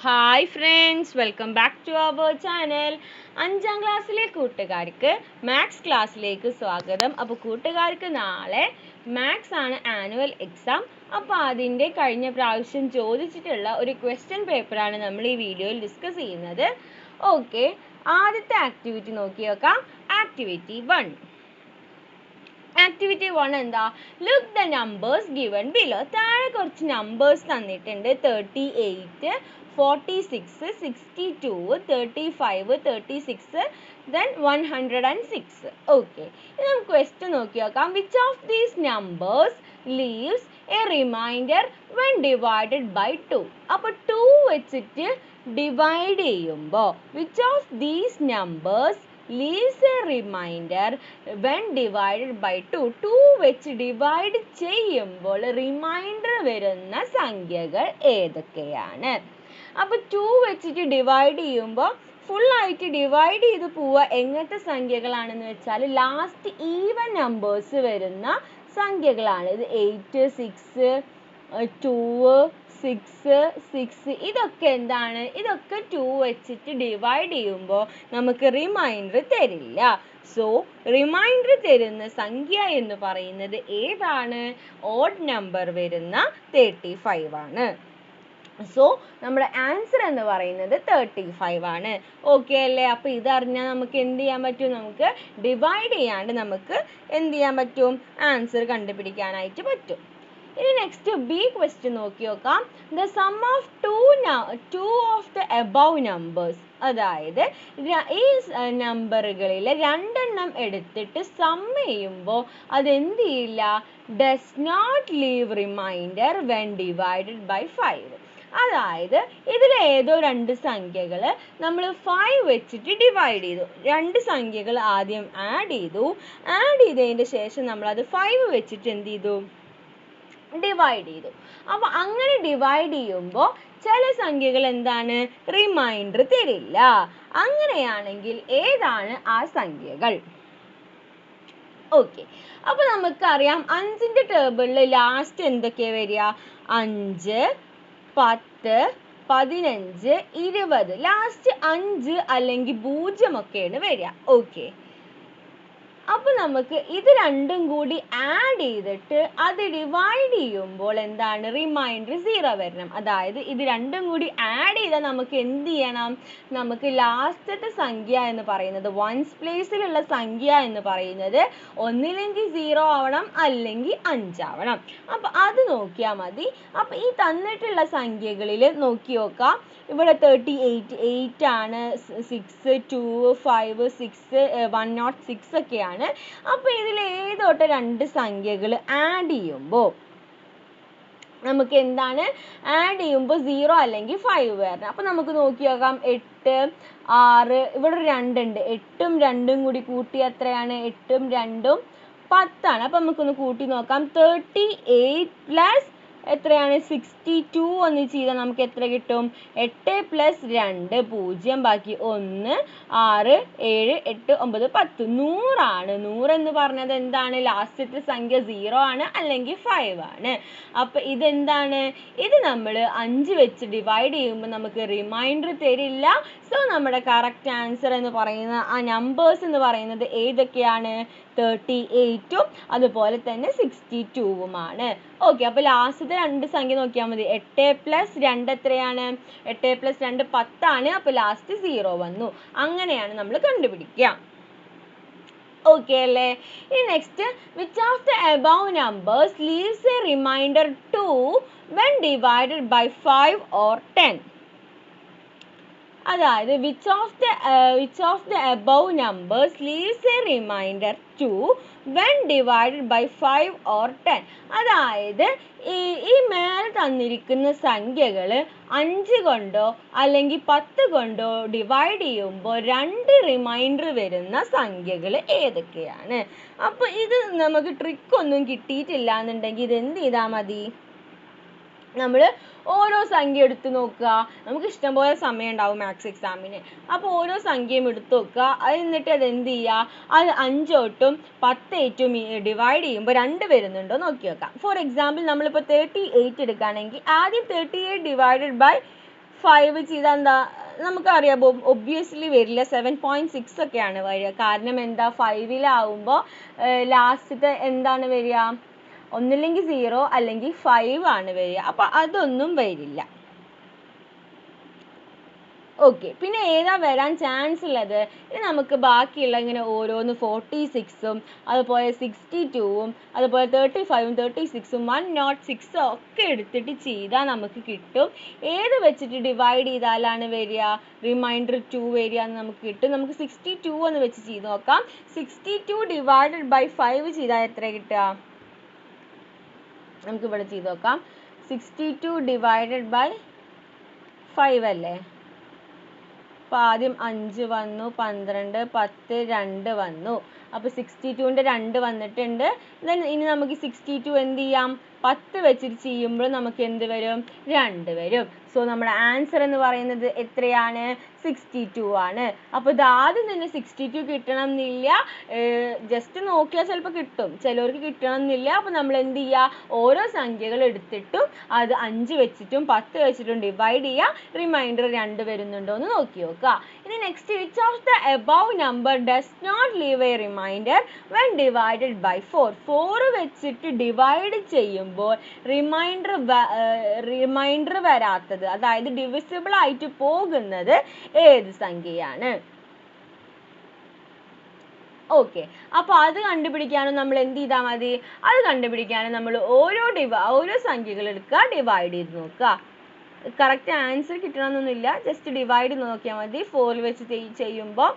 Hi friends, welcome back to our channel. 5ാം ക്ലാസ്സിലെ കൂട്ടുകാർക്ക് മാത്സ് ക്ലാസ്സിലേക്ക് സ്വാഗതം. അപ്പോൾ കൂട്ടുകാർക്ക് നാളെ മാത്സ് ആണ് ആനുവൽ എക്സാം. അപ്പോൾ അതിൻ്റെ കഴിഞ്ഞ പ്രാവശ്യം ചോദിച്ചിട്ടുള്ള ഒരു ക്വസ്റ്റ്യൻ പേപ്പറാണ് നമ്മൾ ഈ വീഡിയോയിൽ ഡിസ്കസ് ചെയ്യുന്നത്. ഓക്കെ, ആദ്യത്തെ ആക്ടിവിറ്റി നോക്കി നോക്കാം. ആക്ടിവിറ്റി 1. ആക്ടിവിറ്റി 1 എന്താ? Look the numbers given below. താഴെ കുറച്ച് നമ്പേഴ്സ് തന്നിട്ടുണ്ട്. 38, 46, 62, 35, 36, then 106. ഓക്കെ, ഇനി നമുക്ക് ക്വസ്റ്റ്യൻ നോക്കി നോക്കാം. Which of these numbers leaves a remainder when divided by 2. അപ്പോൾ 2 വെച്ചിട്ട് ഡിവൈഡ് ചെയ്യുമ്പോൾ which of these numbers leaves a reminder when divided by 2. 2 വെച്ച് ഡിവൈഡ് ചെയ്യുമ്പോൾ റിമൈൻഡർ വരുന്ന സംഖ്യകൾ ഏതൊക്കെയാണ്? അപ്പോൾ 2 വെച്ചിട്ട് ഡിവൈഡ് ചെയ്യുമ്പോൾ ഫുള്ളായിട്ട് ഡിവൈഡ് ചെയ്ത് പോവുക എങ്ങനത്തെ സംഖ്യകളാണെന്ന് വെച്ചാൽ ലാസ്റ്റ് ഈവൻ നമ്പേഴ്സ് വരുന്ന സംഖ്യകളാണ്. ഇത് 8, 6, 2, 6, 6 ഇതൊക്കെ എന്താണ്? ഇതൊക്കെ 2 വെച്ചിട്ട് ഡിവൈഡ് ചെയ്യുമ്പോൾ നമുക്ക് റിമൈൻഡർ തരില്ല. സോ റിമൈൻഡർ തരുന്ന സംഖ്യ എന്ന് പറയുന്നത് ഏതാണ്? ഓഡ് നമ്പർ വരുന്ന 35 ആണ്. സോ നമ്മുടെ ആൻസർ എന്ന് പറയുന്നത് 35 ആണ്. ഓക്കെ അല്ലേ? അപ്പോൾ ഇതറിഞ്ഞാൽ നമുക്ക് എന്ത് ചെയ്യാൻ പറ്റും? നമുക്ക് ഡിവൈഡ് ചെയ്യാണ്ട് നമുക്ക് എന്ത് ചെയ്യാൻ പറ്റും? ആൻസർ കണ്ടുപിടിക്കാനായിട്ട് പറ്റും. ഇനി നെക്സ്റ്റ് ബി ക്വസ്റ്റ്യൻ നോക്കി നോക്കാം. The sum of two of the above numbers. അതായത് ഈ നമ്പറുകളിൽ രണ്ടെണ്ണം എടുത്തിട്ട് സം ചെയ്യുമ്പോൾ അതെന്ത് ചെയ്യില്ല? Does not leave remainder when divided by 5. അതായത് ഇതിൽ ഏതോ രണ്ട് സംഖ്യകൾ നമ്മൾ 5 വെച്ചിട്ട് ഡിവൈഡ് ചെയ്തു. രണ്ട് സംഖ്യകൾ ആദ്യം ആഡ് ചെയ്തതിന് ശേഷം നമ്മൾ അത് 5 വെച്ചിട്ട് എന്ത് ചെയ്തു? ഡിവൈഡ് ചെയ്തു. അപ്പോൾ അങ്ങനെ ഡിവൈഡ് ചെയ്യുമ്പോൾ ചില സംഖ്യകൾ എന്താണ്? റിമൈൻഡർ തരില്ല. അങ്ങനെയാണെങ്കിൽ ഏതാണ് ആ സംഖ്യകൾ? ഓക്കെ, അപ്പോൾ നമുക്കറിയാം 5ന്റെ ടേബിളിൽ ലാസ്റ്റ് എന്തൊക്കെയാ വരിക? 5, 10, 15, 20. ലാസ്റ്റ് 5 അല്ലെങ്കിൽ 0 ഒക്കെയാണ് വരിക. ഓക്കെ, അപ്പോൾ നമുക്ക് ഇത് രണ്ടും കൂടി ആഡ് ചെയ്തിട്ട് അത് ഡിവൈഡ് ചെയ്യുമ്പോൾ എന്താണ്? റിമൈൻഡർ 0 വരണം. അതായത് ഇത് രണ്ടും കൂടി ആഡ് ചെയ്താൽ നമുക്ക് എന്ത് ചെയ്യണം? നമുക്ക് ലാസ്റ്റത്തെ സംഖ്യ എന്ന് പറയുന്നത് വൺസ് പ്ലേസിലുള്ള സംഖ്യ എന്ന് പറയുന്നത് ഒന്നില്ലെങ്കിൽ 0 ആവണം, അല്ലെങ്കിൽ 5 ആവണം. അപ്പോൾ അത് നോക്കിയാൽ മതി. അപ്പോൾ ഈ തന്നിട്ടുള്ള സംഖ്യകളിൽ നോക്കി നോക്കാം. ഇവിടെ 38 ആണ്, 6, 2, 5, 6, 106 ഒക്കെയാണ്. അപ്പോൾ ഇതിൽ ഏതോട്ട് രണ്ട് സംഖ്യകൾ ആഡ് ചെയ്യുമ്പോൾ നമുക്ക് എന്താണ്? ആഡ് ചെയ്യുമ്പോൾ 0 അല്ലെങ്കിൽ 5 വരണം. അപ്പോൾ നമുക്ക് നോക്കി നോക്കാം. 8, 6, ഇവിടെ 2 ഉണ്ട്. 8ഉം 2ഉം കൂടി കൂട്ടി എത്രയാണ്? 8ഉം 2ഉം 10 ആണ്. അപ്പോൾ നമുക്കൊന്ന് കൂട്ടി നോക്കാം. 38 പ്ലസ് എത്രയാണ്? 62 ഒന്ന് ചെയ്താൽ നമുക്ക് എത്ര കിട്ടും? 8 + 2 0, ബാക്കി 1, 6, 7, 8, 9, 10. 100 ആണ്. 100 എന്ന് പറഞ്ഞത് എന്താണ്? ലാസ്റ്റത്തെ സംഖ്യ 0 ആണ്, അല്ലെങ്കിൽ 5 ആണ്. അപ്പോൾ ഇതെന്താണ്? ഇത് നമ്മൾ 5 വെച്ച് ഡിവൈഡ് ചെയ്യുമ്പോൾ നമുക്ക് റിമൈൻഡർ തരില്ല. സോ നമ്മുടെ കറക്റ്റ് ആൻസർ എന്ന് പറയുന്ന ആ നമ്പേഴ്സ് എന്ന് പറയുന്നത് ഏതൊക്കെയാണ്? 38ഉം അതുപോലെ തന്നെ 62ഉമാണ്. ഓക്കെ, അപ്പോൾ ലാസ്റ്റത്തെ രണ്ട് സംഖ്യ നോക്കിയാൽ മതി. 8 + 2 എത്രയാണ്? 8 + 2 10 ആണ്. അപ്പോൾ ലാസ്റ്റ് 0 വന്നു. അങ്ങനെയാണ് നമ്മൾ കണ്ടുപിടിക്കുക. ഓക്കെ അല്ലേ? ഇനി next, which of the above numbers leaves a remainder 2 when divided by 5 or 10. അതായത് which of the above numbers leaves a remainder 2 when divided by 5 or 10. അതായത് ഈ മേലെ തന്നിരിക്കുന്ന സംഖ്യകൾ 5 കൊണ്ടോ അല്ലെങ്കിൽ 10 കൊണ്ടോ ഡിവൈഡ് ചെയ്യുമ്പോൾ 2 റിമൈൻഡർ വരുന്ന സംഖ്യകൾ ഏതൊക്കെയാണ്? അപ്പോൾ ഇത് നമുക്ക് ട്രിക്കൊന്നും കിട്ടിയിട്ടില്ല എന്നുണ്ടെങ്കിൽ ഇത് എന്ത് ചെയ്താൽ മതി? നമ്മൾ ഓരോ സംഖ്യ എടുത്ത് നോക്കുക. നമുക്ക് ഇഷ്ടംപോലെ സമയം ഉണ്ടാവും മാത്സ് എക്സാമിന്. അപ്പോൾ ഓരോ സംഖ്യയും എടുത്ത് നോക്കുക. എന്നിട്ട് അത് എന്ത് ചെയ്യുക? അത് 5 തൊട്ടും 10 ഡിവൈഡ് ചെയ്യുമ്പോൾ 2 വരുന്നുണ്ടോ നോക്കി വെക്കാം. ഫോർ എക്സാമ്പിൾ നമ്മളിപ്പോൾ 38 എടുക്കുകയാണെങ്കിൽ ആദ്യം 38 ഡിവൈഡഡ് ബൈ 5 ചെയ്താൽ എന്താ നമുക്കറിയാം ഒബ്വിയസ്ലി വരില്ല, 7.6 ഒക്കെയാണ് വരിക. കാരണം എന്താ, 5-ലാവുമ്പോൾ ലാസ്റ്റത്തെ എന്താണ് വരിക, ഒന്നില്ലെങ്കിൽ 0 അല്ലെങ്കിൽ 5 ആണ് വരിക. അപ്പം അതൊന്നും വരില്ല. ഓക്കെ, പിന്നെ ഏതാ വരാൻ ചാൻസ് ഉള്ളത്? ഇനി നമുക്ക് ബാക്കിയുള്ള ഇങ്ങനെ ഓരോന്ന് 46ഉം അതുപോലെ 62ഉം അതുപോലെ 35ഉം 36ഉം 106 ഒക്കെ എടുത്തിട്ട് ചെയ്താൽ നമുക്ക് കിട്ടും. ഏത് വെച്ചിട്ട് ഡിവൈഡ് ചെയ്താലാണ് വരിക, റിമൈൻഡർ 2 വരിക എന്ന് നമുക്ക് കിട്ടും. നമുക്ക് 62 എന്ന് വെച്ച് ചെയ്ത് നോക്കാം. 62 ഡിവൈഡഡ് ബൈ 5 ചെയ്താൽ എത്ര കിട്ടുക? നമുക്ക് ഇവിടെ ചെയ്ത് നോക്കാം. 62 ഡിവൈഡഡ് ബൈ 5 അല്ലേ? അപ്പോൾ ആദ്യം 5 വന്നു, 12, 10, 2 വന്നു. അപ്പോൾ 62ൻ്റെ 2 വന്നിട്ടുണ്ട്. ഇനി നമുക്ക് 62 എന്ത് ചെയ്യാം, 10 വെച്ചിട്ട് ചെയ്യുമ്പോൾ നമുക്ക് എന്ത് വരും, 2 വരും. സോ നമ്മുടെ ആൻസർ എന്ന് പറയുന്നത് എത്രയാണ്, 62 ആണ്. അപ്പോൾ ഇത് ആദ്യം തന്നെ 62 കിട്ടണം എന്നില്ല, ജസ്റ്റ് നോക്കിയാൽ ചിലപ്പോൾ കിട്ടും, ചിലവർക്ക് കിട്ടണം എന്നില്ല. അപ്പോൾ നമ്മൾ എന്ത് ചെയ്യുക, ഓരോ സംഖ്യകൾ എടുത്തിട്ടും അത് 5 വെച്ചിട്ടും 10 വെച്ചിട്ടും ഡിവൈഡ് ചെയ്യുക. റിമൈൻഡർ 2 വരുന്നുണ്ടോ എന്ന് നോക്കി നോക്കുക. ഇനി next, which of the above number does not leave a remainder when divided by 4? 4 വെച്ചിട്ട് ഡിവൈഡ് ചെയ്യുമ്പോൾ റിമൈൻഡർ വരാത്തത്, അതായത് ഡിവിസിബിൾ ആയിട്ട് പോകുന്നത് ഏത് സംഖ്യയാണ്? ഓക്കെ, അപ്പോൾ അത് കണ്ടുപിടിക്കാനും നമ്മൾ എന്ത് ചെയ്താൽ മതി, അത് കണ്ടുപിടിക്കാനും നമ്മൾ ഓരോ സംഖ്യകൾ എടുക്കുക, ഡിവൈഡ് ചെയ്ത് നോക്കുക. കറക്റ്റ് ആൻസർ കിട്ടണമെന്നൊന്നുമില്ല, ജസ്റ്റ് ഡിവൈഡ് നോക്കിയാൽ മതി. 4 വെച്ച് ചെയ്യുമ്പോൾ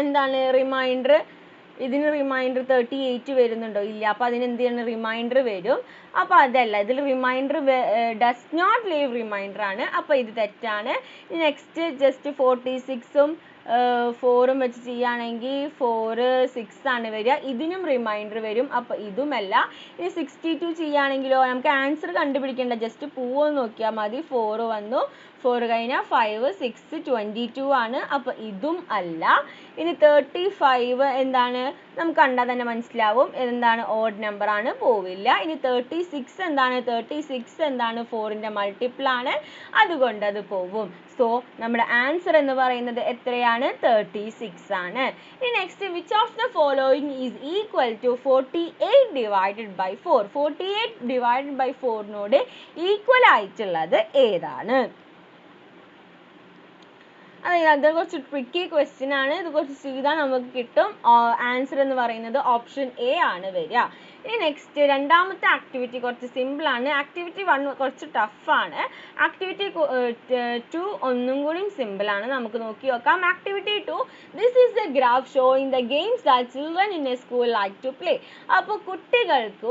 എന്താണ് റിമൈൻഡർ, ഇതിന് റിമൈൻഡർ 38 വരുന്നുണ്ടോ, ഇല്ല. അപ്പോൾ അതിന് എന്ത് ചെയ്യണം, റിമൈൻഡർ വരും. അപ്പോൾ അതല്ല, ഇതിൽ remainder does not leave remainder ആണ്. അപ്പോൾ ഇത് തെറ്റാണ്. നെക്സ്റ്റ് ജസ്റ്റ് 46ഉം 4ഉം വെച്ച് ചെയ്യുകയാണെങ്കിൽ 4, 6 ആണ് വരിക. ഇതിനും റിമൈൻഡർ വരും, അപ്പോൾ ഇതുമല്ല. ഇനി 62 ചെയ്യുകയാണെങ്കിലോ നമുക്ക് ആൻസർ കണ്ടുപിടിക്കേണ്ട, ജസ്റ്റ് പോവെന്ന് നോക്കിയാൽ മതി. 4 വന്നു, 4 കഴിഞ്ഞാൽ 5, 6, 22 ആണ്. അപ്പോൾ ഇതും അല്ല. ഇനി 35 എന്താണ്, നമുക്ക് കണ്ടാൽ തന്നെ മനസ്സിലാവും എന്താണ്, ഓഡ് നമ്പർ ആണ്, പോവില്ല. ഇനി 36 എന്താണ്, 36 എന്താണ്, 4ൻ്റെ മൾട്ടിപ്പിൾ ആണ്, അതുകൊണ്ട് അത് പോവും. സോ നമ്മുടെ ആൻസർ എന്ന് പറയുന്നത് എത്രയാണ്, 36 ആണ്. ഇനി next, which of the following is equal to 48 divided by 4? 48 divided by 4നോട് equal ആയിട്ടുള്ളത് ഏതാണ്? അത് കുറച്ച് ട്രിക്കി ക്വസ്റ്റ്യൻ ആണ്. ഇത് കുറച്ച് ചെയ്താൽ നമുക്ക് കിട്ടും. ആൻസർ എന്ന് പറയുന്നത് ഓപ്ഷൻ എ ആണ് വരിക. ഇനി നെക്സ്റ്റ്, രണ്ടാമത്തെ ആക്ടിവിറ്റി കുറച്ച് സിമ്പിൾ ആണ്. ആക്ടിവിറ്റി 1 കുറച്ച് ടഫാണ്. ആക്ടിവിറ്റി 2 ഒന്നും കൂടി സിമ്പിൾ ആണ്, നമുക്ക് നോക്കി നോക്കാം. Activity 2, this is a graph showing the games that children in a school like to play. അപ്പോൾ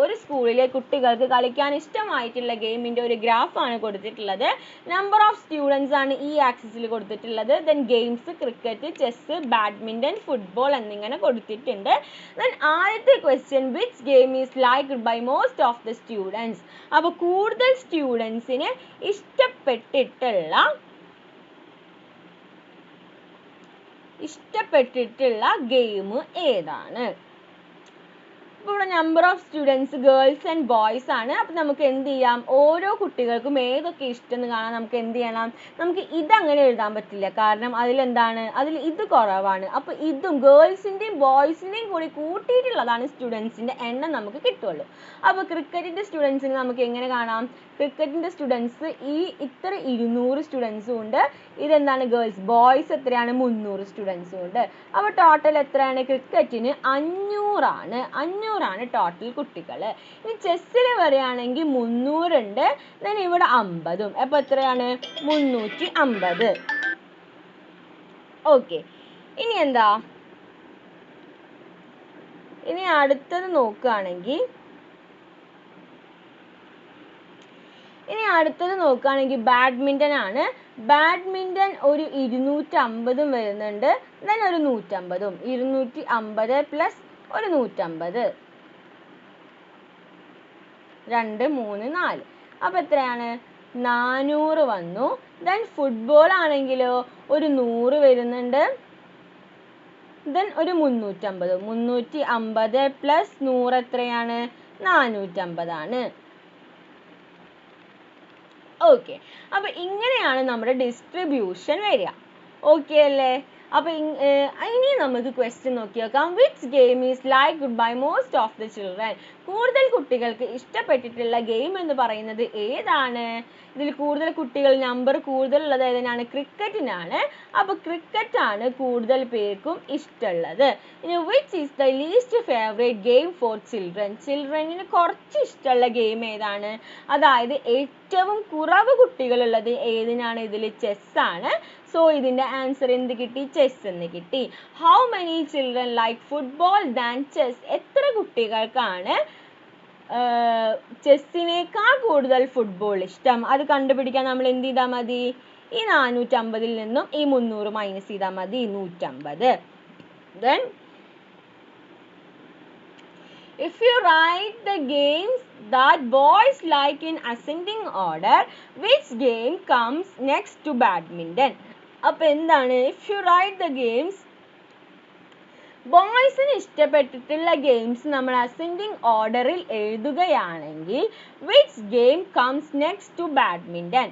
ഒരു സ്കൂളിലെ കുട്ടികൾക്ക് കളിക്കാൻ ഇഷ്ടമായിട്ടുള്ള ഗെയിമിൻ്റെ ഒരു ഗ്രാഫാണ് കൊടുത്തിട്ടുള്ളത്. നമ്പർ ഓഫ് സ്റ്റുഡൻസ് ആണ് ഈ ആക്സിസിൽ കൊടുത്തിട്ടുള്ളത്. Then games cricket, chess, badminton, football എന്നിങ്ങനെ കൊടുത്തിട്ടുണ്ട്. ദെൻ ആദ്യത്തെ question, which game is liked by most of the students? അപ്പോൾ കൂടുതൽ സ്റ്റുഡൻസിന് ഇഷ്ടപ്പെട്ടിട്ടുള്ള ഗെയിം ഏതാണ്? ഇപ്പോൾ ഇവിടെ number of students girls and boys ആണ്. അപ്പോൾ നമുക്ക് എന്ത് ചെയ്യാം, ഓരോ കുട്ടികൾക്കും ഏതൊക്കെ ഇഷ്ടം എന്ന് കാണാൻ നമുക്ക് എന്ത് ചെയ്യണം, നമുക്ക് ഇതങ്ങനെ എഴുതാൻ പറ്റില്ല, കാരണം അതിൽ ഇത് കുറവാണ്. അപ്പോൾ ഇതും ഗേൾസിൻ്റെയും ബോയ്സിൻ്റെയും കൂടി കൂട്ടിയിട്ടുള്ളതാണ് സ്റ്റുഡൻസിൻ്റെ എണ്ണം നമുക്ക് കിട്ടുള്ളൂ. അപ്പോൾ ക്രിക്കറ്റിൻ്റെ സ്റ്റുഡൻസിന് നമുക്ക് എങ്ങനെ കാണാം, ക്രിക്കറ്റിൻ്റെ സ്റ്റുഡൻസ് ഇത്ര 200 സ്റ്റുഡൻസും ഉണ്ട്. ഇതെന്താണ്, ഗേൾസ്, ബോയ്സ് എത്രയാണ്, 300 സ്റ്റുഡൻസും ഉണ്ട്. അപ്പോൾ ടോട്ടൽ എത്രയാണ്, ക്രിക്കറ്റിന് 500 ആണ് ടോട്ടൽ കുട്ടികൾ. ഇനി ചെസ്സിൽ വരികയാണെങ്കിൽ 300 ഉണ്ട്, ദെൻ ഇവിടെ 50ഉം. അപ്പോൾ എത്രയാണ്, 350. ഓക്കെ, ഇനി അടുത്തത് നോക്കുകയാണെങ്കിൽ ബാഡ്മിൻ്റൺ ആണ്. ബാഡ്മിൻ്റൺ ഒരു 250 വരുന്നുണ്ട്, ദെൻ ഒരു 150ഉം. 250 പ്ലസ് ഒരു 150, 2, 3, 4. അപ്പോൾ എത്രയാണ്, 400 വന്നു. ദെൻ ഫുട്ബോൾ ആണെങ്കിലോ ഒരു 100 വരുന്നുണ്ട്, ദെൻ ഒരു 350, 350 പ്ലസ് 100 എത്രയാണ്, 450 ആണ്. ഓക്കെ, അപ്പോൾ ഇങ്ങനെയാണ് നമ്മുടെ ഡിസ്ട്രിബ്യൂഷൻ വരിക. ഓക്കെ അല്ലേ? അപ്പോൾ ഇനി നമുക്ക് ക്വസ്റ്റ്യൻ നോക്കി നോക്കാം. Which game is liked by most of the children? കൂടുതൽ കുട്ടികൾക്ക് ഇഷ്ടപ്പെട്ടിട്ടുള്ള ഗെയിം എന്ന് പറയുന്നത് ഏതാണ്? ഇതിൽ കൂടുതൽ കുട്ടികൾ നമ്പർ കൂടുതലുള്ളത് ഏതിനാണ്? ക്രിക്കറ്റിനാണ്. അപ്പോൾ ക്രിക്കറ്റ് ആണ് കൂടുതൽ പേർക്കും ഇഷ്ടമുള്ളത്. ഇനി which is the least favourite game for children? ചിൽഡ്രനിന് കുറച്ച് ഇഷ്ടമുള്ള ഗെയിം ഏതാണ്? അതായത് ഏറ്റവും കുറവ് കുട്ടികളുള്ളത് ഏതിനാണ്? ഇതിൽ ചെസ്സാണ്. സോ ഇതിൻ്റെ ആൻസർ എന്ത് കിട്ടി? ചെസ് എന്ന് കിട്ടി. How many children like football than chess? എത്ര കുട്ടികൾക്കാണ് ചെസ്സിനേക്കാൾ കൂടുതൽ ഫുട്ബോൾ ഇഷ്ടം? അത് കണ്ടുപിടിക്കാൻ നമ്മൾ എന്ത് ചെയ്താൽ മതി? ഈ 450 നിന്നും ഈ 300 മൈനസ് ചെയ്താൽ മതി, 150. Then if you write the games that boys like in ascending order, which game comes next to badminton? അപ്പോൾ എന്താണ്? if you write the games, ബോയ്സിന് ഇഷ്ടപ്പെട്ടിട്ടുള്ള ഗെയിംസ് നമ്മൾ അസെൻഡിങ് ഓർഡറിൽ എഴുതുകയാണെങ്കിൽ which game comes next to badminton?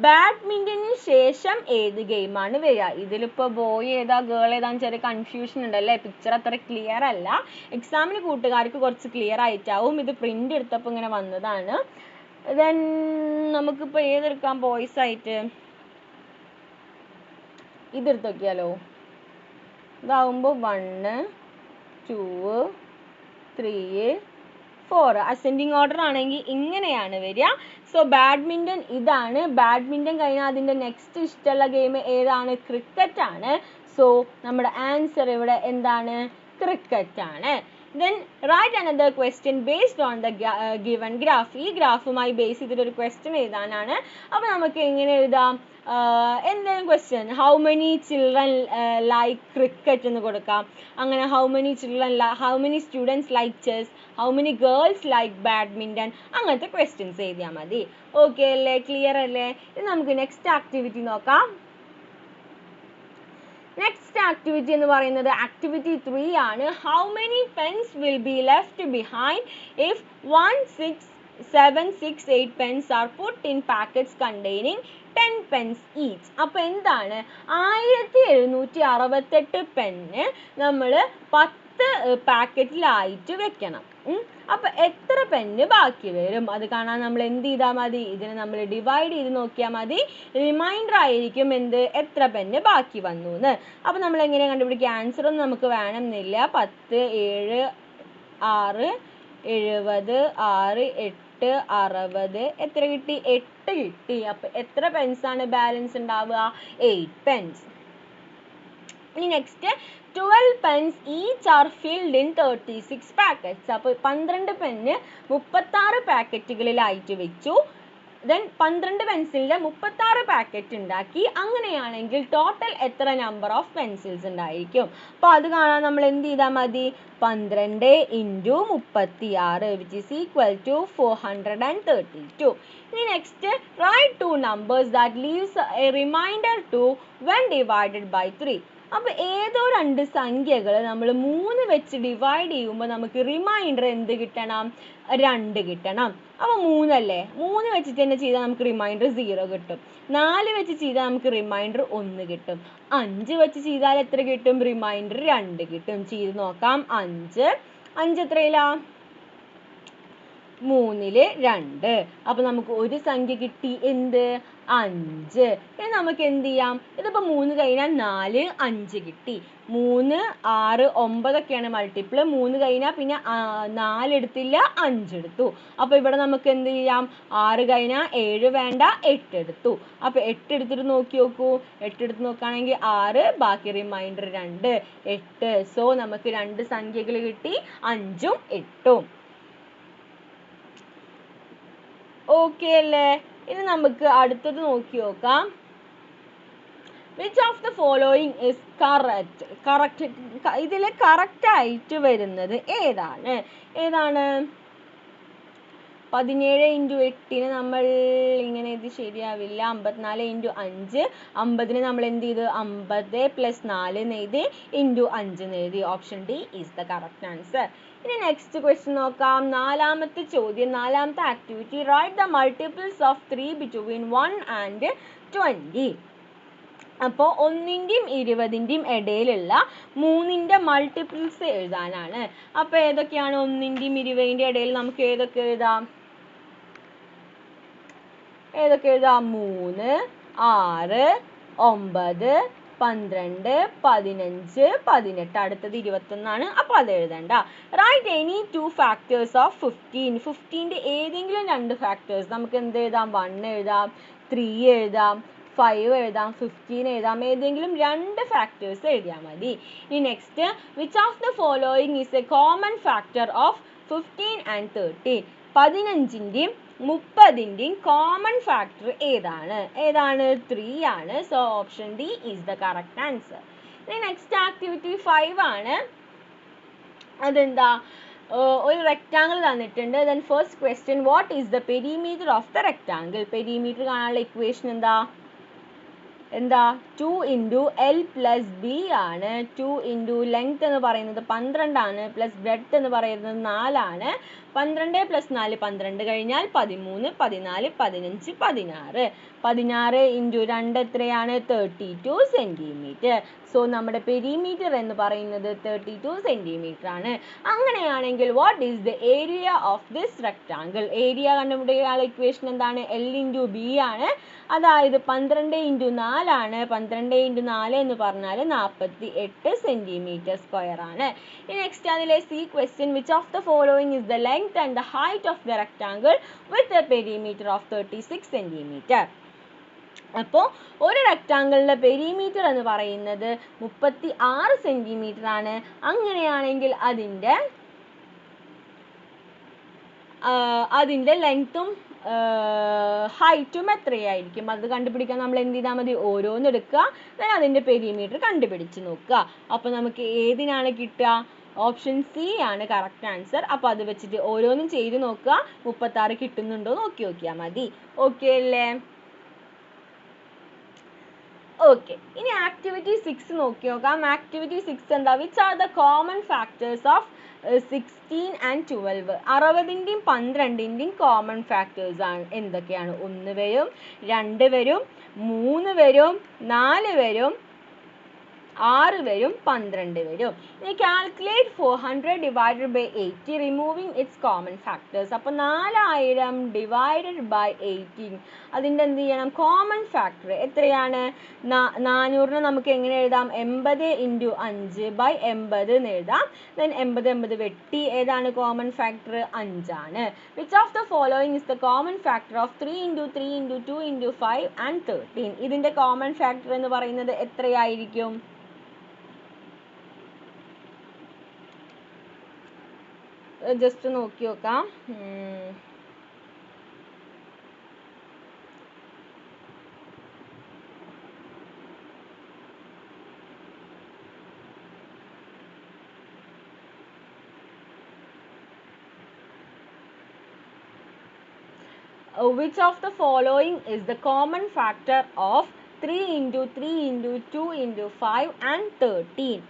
ബാഡ്മിൻ്റണിന് ശേഷം ഏത് ഗെയിമാണ് വരിക? ഇതിലിപ്പോൾ ബോയ് ഏതാ ഗേൾ ഏതാന്ന് ചെറിയ കൺഫ്യൂഷൻ ഉണ്ടല്ലേ, പിക്ചർ അത്ര ക്ലിയർ അല്ല. എക്സാമിന് കൂട്ടുകാർക്ക് കുറച്ച് ക്ലിയർ ആയിട്ടാവും. ഇത് പ്രിൻ്റ് എടുത്തപ്പോൾ ഇങ്ങനെ വന്നതാണ്. ദെൻ നമുക്കിപ്പോൾ ഏതെടുക്കാം ബോയ്സ് ആയിട്ട്? ഇതെടുത്ത് നോക്കിയാലോ. ഇതാവുമ്പോൾ 1 2 3 4 അസെൻഡിങ് ഓർഡർ ആണെങ്കിൽ ഇങ്ങനെയാണ് വരിക. സോ ബാഡ്മിൻ്റൺ ഇതാണ്. ബാഡ്മിൻ്റൺ കഴിഞ്ഞാൽ അതിൻ്റെ നെക്സ്റ്റ് ഇഷ്ടമുള്ള ഗെയിം ഏതാണ്? ക്രിക്കറ്റ് ആണ്. സോ നമ്മുടെ ആൻസർ ഇവിടെ എന്താണ്? ക്രിക്കറ്റ് ആണ്. Then write another question based on the given graph. ഈ ഗ്രാഫുമായി ബേസ് ചെയ്തിട്ടൊരു ക്വസ്റ്റ്യൻ എഴുതാനാണ്. അപ്പോൾ നമുക്ക് എങ്ങനെ എഴുതാം? എന്തെങ്കിലും question, how many children like cricket എന്ന് കൊടുക്കാം. അങ്ങനെ how many students like chess, how many girls like badminton, അങ്ങനത്തെ ക്വസ്റ്റ്യൻസ് എഴുതിയാൽ മതി. ഓക്കെ അല്ലേ? ക്ലിയർ അല്ലേ? ഇത് നമുക്ക് നെക്സ്റ്റ് ആക്ടിവിറ്റി നോക്കാം. നെക്സ്റ്റ് ആക്ടിവിറ്റി എന്ന് പറയുന്നത് ആക്ടിവിറ്റി 3 ആണ്. How many pens will be left behind if 1 6 7 6 8 pens are put in packets containing 10 pens each? അപ്പോൾ എന്താണ്? 1768 പെന്ന് നമ്മൾ 10 പാക്കറ്റിലായിട്ട് വെക്കണം. അപ്പോൾ എത്ര പെന്ന് ബാക്കി വരും? അത് കാണാൻ നമ്മൾ എന്ത് ചെയ്താൽ മതി? ഇതിനെ നമ്മൾ ഡിവൈഡ് ചെയ്ത് നോക്കിയാൽ മതി. റിമൈൻഡർ ആയിരിക്കും എന്ത്? എത്ര പെന്ന് ബാക്കി വന്നു എന്ന്. അപ്പോൾ നമ്മൾ എങ്ങനെ കണ്ടുപിടിക്കുക? ആൻസർ ഒന്നും നമുക്ക് വേണമെന്നില്ല. 10 7 6 70 6 8 60 എത്ര കിട്ടി? 8 കിട്ടി. അപ്പോൾ എത്ര പെൻസാണ് ബാലൻസ് ഉണ്ടാവുക? 8 പെൻസ്. ഇനി next 12 pens each are filled in 36 packets. അപ്പോൾ 12 പെന്ന് 36 പാക്കറ്റുകളിലായിട്ട് വെച്ചു. ദെൻ 12 പെൻസിലിൻ്റെ 36 പാക്കറ്റ് ഉണ്ടാക്കി. അങ്ങനെയാണെങ്കിൽ ടോട്ടൽ എത്ര നമ്പർ ഓഫ് പെൻസിൽസ് ഉണ്ടായിരിക്കും? അപ്പോൾ അത് കാണാൻ നമ്മൾ എന്ത് ചെയ്താൽ മതി? 12 × 36 which is equal to 432. ഇനി next right 2 numbers that leaves a remainder 2 when divided by 3. അപ്പോൾ ഏതോ 2 സംഖ്യകൾ നമ്മൾ 3 വെച്ച് ഡിവൈഡ് ചെയ്യുമ്പോൾ നമുക്ക് റിമൈൻഡർ എന്ത് കിട്ടണം? 2 കിട്ടണം. അപ്പോൾ 3 അല്ലേ? 3 വെച്ചിട്ട് തന്നെ ചെയ്താൽ നമുക്ക് റിമൈൻഡർ 0 കിട്ടും. 4 വെച്ച് ചെയ്താൽ നമുക്ക് റിമൈൻഡർ 1 കിട്ടും. 5 വെച്ച് ചെയ്താൽ എത്ര കിട്ടും? റിമൈൻഡർ 2 കിട്ടും. ചെയ്ത് നോക്കാം. 5 എത്രയിലാ? 3 2. അപ്പോൾ നമുക്ക് ഒരു സംഖ്യ കിട്ടി. എന്ത്? 5. ഇനി നമുക്ക് എന്ത് ചെയ്യാം? ഇതിപ്പോൾ 3 കഴിഞ്ഞാൽ 4 5 കിട്ടി. 3 6 9 ഒക്കെയാണ് മൾട്ടിപ്പിൾ. 3 കഴിഞ്ഞാൽ പിന്നെ 4 എടുത്തില്ല, 5 എടുത്തു. അപ്പോൾ ഇവിടെ നമുക്ക് എന്ത് ചെയ്യാം? 6 കഴിഞ്ഞാൽ 7 വേണ്ട, 8 എടുത്തു. അപ്പോൾ 8 എടുത്തിട്ട് നോക്കി നോക്കൂ. 8 എടുത്ത് നോക്കുകയാണെങ്കിൽ 6, ബാക്കി റിമൈൻഡർ 2 8. സോ നമുക്ക് 2 സംഖ്യകൾ കിട്ടി, 5ഉം 8ഉം. ഓക്കെ അല്ലേ? ഇനി നമുക്ക് അടുത്തത് നോക്കി നോക്കാം. Which of the following is correct? ഇതിൽ കറക്റ്റ് ആയിട്ട് വരുന്നത് ഏതാണ്? 17 ഇൻറ്റു 8 നമ്മൾ ഇങ്ങനെ ഇത് ശരിയാവില്ല. 54 ഇൻറ്റു 5, 50 നമ്മൾ എന്ത് ചെയ്തു? 50 + 4 എഴുതി ഇൻറ്റു 5 എഴുതി. Option D is the correct answer. ഇനി നെക്സ്റ്റ് ക്വസ്റ്റ്യൻ നോക്കാം. നാലാമത്തെ ചോദ്യം, നാലാമത്തെ activity. Write the multiples of 3 between 1 and 20. അപ്പോൾ 1ൻ്റെയും 20ൻ്റെയും ഇടയിലുള്ള 3ൻ്റെ മൾട്ടിപ്പിൾസ് എഴുതാനാണ്. അപ്പോൾ ഏതൊക്കെയാണ് 1ൻ്റെയും 20ൻ്റെയും ഇടയിൽ? നമുക്ക് ഏതൊക്കെ എഴുതാം? 3, 6, 9, 12, 15, 18. അടുത്തത് 21 അപ്പോൾ അത് എഴുതണ്ട. Write any 2 factors of 15. 15ൻ്റെ ഏതെങ്കിലും 2 ഫാക്ടേഴ്സ്. നമുക്ക് എന്ത് എഴുതാം? 1 എഴുതാം, 3 എഴുതാം, 5 എഴുതാം, 15 എഴുതാം. ഏതെങ്കിലും 2 ഫാക്ടേഴ്സ് എഴുതിയാൽ മതി. ഇനി next, which of the following is a common factor of 15 and 13? 15ൻ്റെയും 30ൻ്റെയും കോമൺ ഫാക്ടർ ഏതാണ്? 3 ആണ്. So option D is the correct answer. ഇനി നെക്സ്റ്റ് ആക്ടിവിറ്റി 5 ആണ്. അതെന്താ? ഒരു റെക്റ്റാങ്കിൾ തന്നിട്ടുണ്ട്. Then first question, what is the perimeter of the rectangle? Perimeter കാണാനുള്ള ഇക്വേഷൻ എന്താ? 2 ഇൻറ്റു L + B ആണ്. 2 ഇൻറ്റു ലെങ്ത് എന്ന് പറയുന്നത് 12 ആണ്, പ്ലസ് ബ്രെഡ്ത്ത് എന്ന് പറയുന്നത് 4 ആണ്. 12 + 4 12 കഴിഞ്ഞാൽ 13, 14, 15, 16. 16 ഇൻറ്റു 2 എത്രയാണ്? 32 സെൻറ്റിമീറ്റർ. സോ നമ്മുടെ പെരിമീറ്റർ എന്ന് പറയുന്നത് 32 സെൻറ്റിമീറ്റർ ആണ്. അങ്ങനെയാണെങ്കിൽ what is the area of this rectangle? Area കണ്ടുപിടിക്കാനുള്ള ഇക്വേഷൻ എന്താണ്? L ഇൻറ്റു B ആണ്. അതായത് 12 ഇൻറ്റു 4 ആണ്. 12 ഇൻറ്റു 4 എന്ന് പറഞ്ഞാൽ 48 സെൻറ്റിമീറ്റർ സ്ക്വയർ ആണ്. നെക്സ്റ്റ് അതിലെ C question, which of the following is the length and the height of the rectangle with a perimeter of 36 centimetre? അപ്പോൾ ഒരു റെക്റ്റാങ്കിളിൻ്റെ പെരിമീറ്റർ എന്ന് പറയുന്നത് 36 സെൻറ്റിമീറ്റർ ആണ്. അങ്ങനെയാണെങ്കിൽ അതിൻ്റെ ലെങ്ത്തും ഹൈറ്റും എത്രയായിരിക്കും? അത് കണ്ടുപിടിക്കാൻ നമ്മൾ എന്ത് ചെയ്താൽ മതി? ഓരോന്ന് എടുക്കുക, then അതിൻ്റെ പെരിമീറ്റർ കണ്ടുപിടിച്ച് നോക്കുക. അപ്പോൾ നമുക്ക് ഏതിനാണ് കിട്ടുക? ഓപ്ഷൻ സി ആണ് കറക്റ്റ് ആൻസർ. അപ്പോൾ അത് വെച്ചിട്ട് ഓരോന്നും ചെയ്ത് നോക്കുക, 36 കിട്ടുന്നുണ്ടോ നോക്കിയാൽ മതി. ഓക്കെ അല്ലേ? ഓക്കെ, ഇനി ആക്ടിവിറ്റി 6 നോക്കാം. ആക്ടിവിറ്റി 6 എന്താ? Which are the common factors of 16 and 12? 60ൻ്റെയും 12ൻ്റെയും കോമൺ ഫാക്ടേഴ്സ് ആണ് എന്തൊക്കെയാണ്? 1 വരും, 2 വരും, 3 വരും, 4 വരും, 6 വരും, 12 വരും. ഇനി calculate 400 divided by 80 removing it's common factors. അപ്പോൾ 4000 ഡിവൈഡഡ് ബൈ 18 അതിൻ്റെ എന്ത് ചെയ്യണം? കോമൺ ഫാക്ടർ എത്രയാണ്? 400 നമുക്ക് എങ്ങനെ എഴുതാം? 80 ഇൻറ്റു 5 ബൈ 80 എന്ന് എഴുതാം. ദെൻ 80 വെട്ടി ഏതാണ് കോമൺ ഫാക്ടർ? 5 ആണ്. Which of the following is the common factor of 3 into 3 into 2 into 5 and 13? ഇതിൻ്റെ കോമൺ ഫാക്ടർ എന്ന് പറയുന്നത് എത്രയായിരിക്കും? ജസ്റ്റ് നോക്കി നോക്കാം. Which of the following is the common factor of 3 into 3 into 2 into 5 and 13?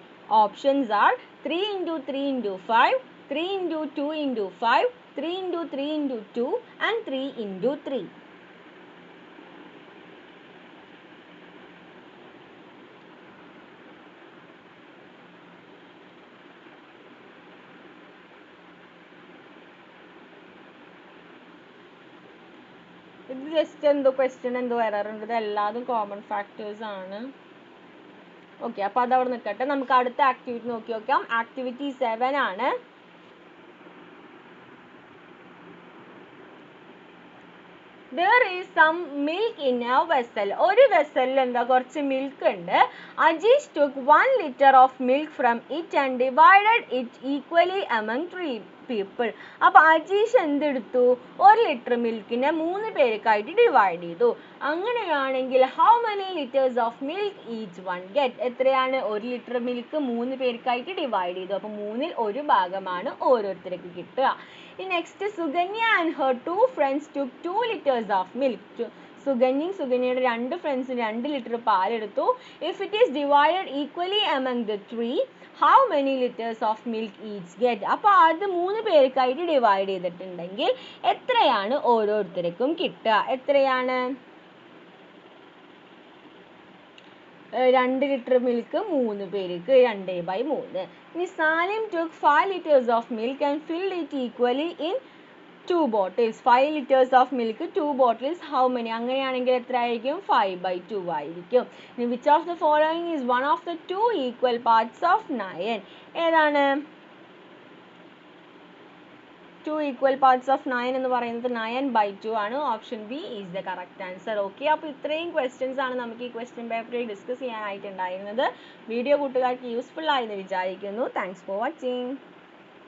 Options are 3 into 3 into 5, 3 into 2 into 5, 3 into 3 into 2 and 3 into 3. ഇത് just എന്തോ question എന്തോ error ഉണ്ട്. ഇത് എല്ലാതും കോമൺ ഫാക്ടേഴ്സ് ആണ്. ഓക്കെ, അപ്പോൾ അത് അവിടെ നിൽക്കട്ടെ. നമുക്ക് അടുത്ത ആക്ടിവിറ്റി നോക്കി നോക്കാം. ആക്ടിവിറ്റി 7 ആണ്. There is some milk in a vessel. ഒരു വെസലിൽ എന്താ കുറച്ച് മിൽക്ക് ഉണ്ട്. Ajish took 1 liter of milk from it and divided it equally among 3 people. അപ്പോൾ അജീഷ് എന്തെടുത്തു? 1 ലിറ്റർ മിൽക്കിനെ 3 പേർക്കായിട്ട് ഡിവൈഡ് ചെയ്തു. അങ്ങനെയാണെങ്കിൽ how many liters of milk each one get? എത്രയാണ്? 1 litre milk 3 പേർക്കായിട്ട് divide ചെയ്തു. അപ്പോൾ 3ൽ 1 ഭാഗമാണ് ഓരോരുത്തർക്ക് കിട്ടുക. Next Sukanya and her 2 friends took 2 liters of milk. സുകന്യയുടെ 2 ഫ്രണ്ട്സിന് 2 litre പാലെടുത്തു. If it is divided equally among the 3, how many liters of milk each get? അപ്പോൾ അത് 3 പേർക്കായിട്ട് divide ചെയ്തിട്ടുണ്ടെങ്കിൽ എത്രയാണ് ഓരോരുത്തർക്കും കിട്ടുക? എത്രയാണ്? 2 ലിറ്റർ മിൽക്ക് 3 പേർക്ക് 2/3. ഇനി Salim took 5 liters of milk and filled it equally in 2 bottles. 5 liters of milk 2 bottles. How many? അങ്ങനെയാണെങ്കിൽ എത്ര ആയിരിക്കും? 5/2 ആയിരിക്കും. ഇനി which of the following is one of the 2 equal parts of 9? ഏതാണ് 2 equal parts of 9 എന്ന് പറയുന്നത്? 9/2 ആണ്. Option B is the correct answer. Okay, അപ്പോൾ ഇത്രയും ക്വസ്റ്റ്യൻസ് ആണ് നമുക്ക് ഈ ക്വസ്റ്റ്യൻ പേപ്പറിൽ ഡിസ്കസ് ചെയ്യാനായിട്ടുണ്ടായിരുന്നത്. വീഡിയോ കൂട്ടുകാർക്ക് യൂസ്ഫുൾ ആയെന്ന് വിചാരിക്കുന്നു. Thanks for watching.